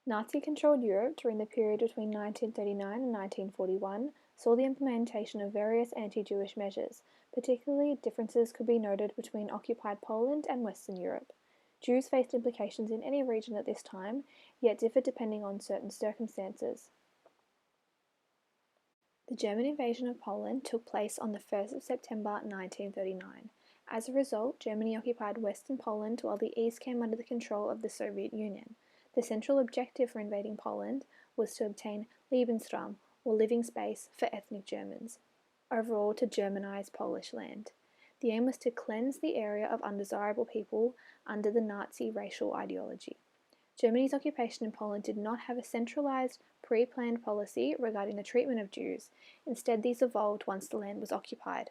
Nazi-controlled Europe during the period between 1939 and 1941 saw the implementation of various anti-Jewish measures. Particularly, differences could be noted between occupied Poland and Western Europe. Jews faced implications in any region at this time, yet differed depending on certain circumstances. The German invasion of Poland took place on the 1st of September 1939. As a result, Germany occupied Western Poland while the East came under the control of the Soviet Union. The central objective for invading Poland was to obtain Lebensraum, or living space, for ethnic Germans, overall to Germanize Polish land. The aim was to cleanse the area of undesirable people under the Nazi racial ideology. Germany's occupation in Poland did not have a centralized, pre-planned policy regarding the treatment of Jews. Instead, these evolved once the land was occupied.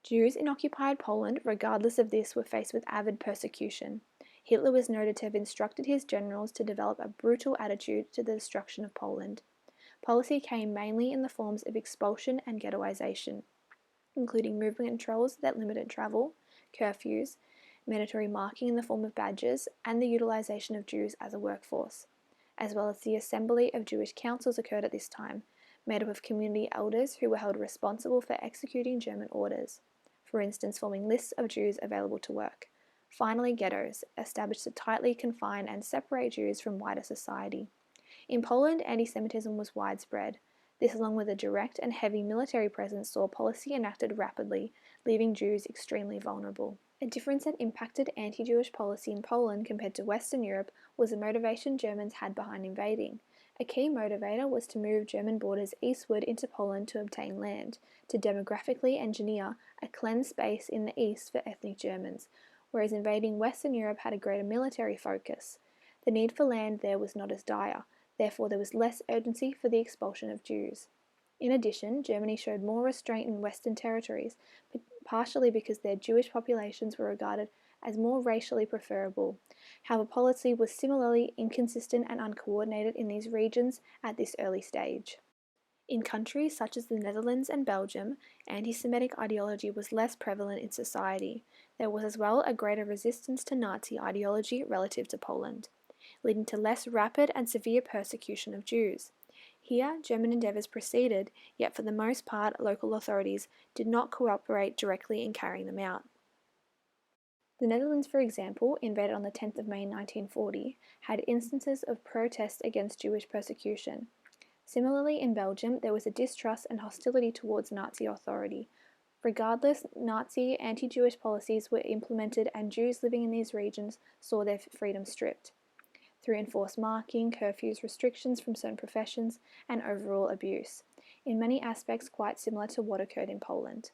Jews in occupied Poland, regardless of this, were faced with avid persecution. Hitler was noted to have instructed his generals to develop a brutal attitude to the destruction of Poland. Policy came mainly in the forms of expulsion and ghettoization, including movement controls that limited travel, curfews, mandatory marking in the form of badges, and the utilization of Jews as a workforce, as well as the assembly of Jewish councils occurred at this time, made up of community elders who were held responsible for executing German orders, for instance forming lists of Jews available to work. Finally, ghettos, established to tightly confine and separate Jews from wider society. In Poland, anti-Semitism was widespread. This, along with a direct and heavy military presence, saw policy enacted rapidly, leaving Jews extremely vulnerable. A difference that impacted anti-Jewish policy in Poland compared to Western Europe was the motivation Germans had behind invading. A key motivator was to move German borders eastward into Poland to obtain land, to demographically engineer a cleansed space in the east for ethnic Germans, whereas invading Western Europe had a greater military focus. The need for land there was not as dire, therefore there was less urgency for the expulsion of Jews. In addition, Germany showed more restraint in Western territories, partially because their Jewish populations were regarded as more racially preferable. However, policy was similarly inconsistent and uncoordinated in these regions at this early stage. In countries such as the Netherlands and Belgium, anti-Semitic ideology was less prevalent in society. There was as well a greater resistance to Nazi ideology relative to Poland, leading to less rapid and severe persecution of Jews. Here, German endeavours proceeded, yet for the most part local authorities did not cooperate directly in carrying them out. The Netherlands, for example, invaded on the 10th of May 1940, had instances of protest against Jewish persecution. Similarly, in Belgium, there was a distrust and hostility towards Nazi authority. Regardless, Nazi anti-Jewish policies were implemented and Jews living in these regions saw their freedom stripped, through enforced marking, curfews, restrictions from certain professions, and overall abuse, in many aspects quite similar to what occurred in Poland.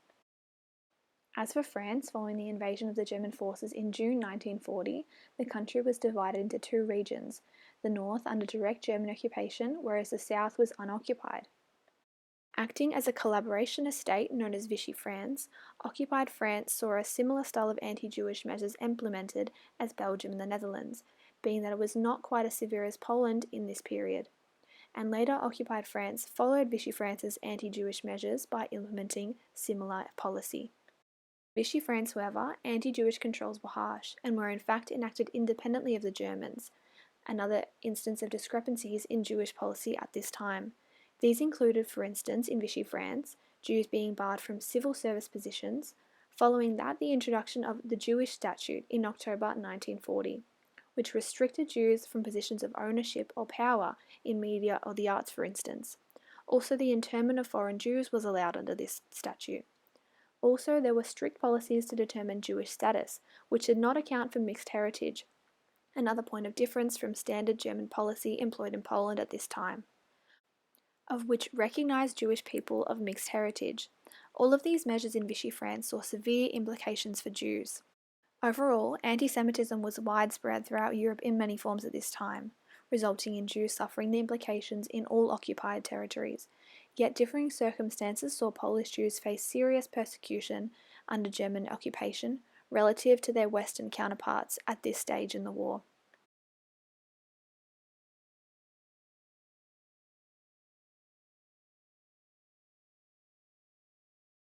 As for France, following the invasion of the German forces in June 1940, the country was divided into two regions, the north under direct German occupation, whereas the south was unoccupied. Acting as a collaboration state known as Vichy France, occupied France saw a similar style of anti-Jewish measures implemented as Belgium and the Netherlands, being that it was not quite as severe as Poland in this period. And later occupied France followed Vichy France's anti-Jewish measures by implementing similar policy. Vichy France, however, anti-Jewish controls were harsh and were in fact enacted independently of the Germans, another instance of discrepancies in Jewish policy at this time. These included, for instance, in Vichy France, Jews being barred from civil service positions, following that the introduction of the Jewish Statute in October 1940, which restricted Jews from positions of ownership or power in media or the arts, for instance. Also, the internment of foreign Jews was allowed under this statute. Also, there were strict policies to determine Jewish status, which did not account for mixed heritage, another point of difference from standard German policy employed in Poland at this time, of which recognised Jewish people of mixed heritage. All of these measures in Vichy France saw severe implications for Jews. Overall, anti-Semitism was widespread throughout Europe in many forms at this time, resulting in Jews suffering the implications in all occupied territories. Yet differing circumstances saw Polish Jews face serious persecution under German occupation relative to their Western counterparts at this stage in the war.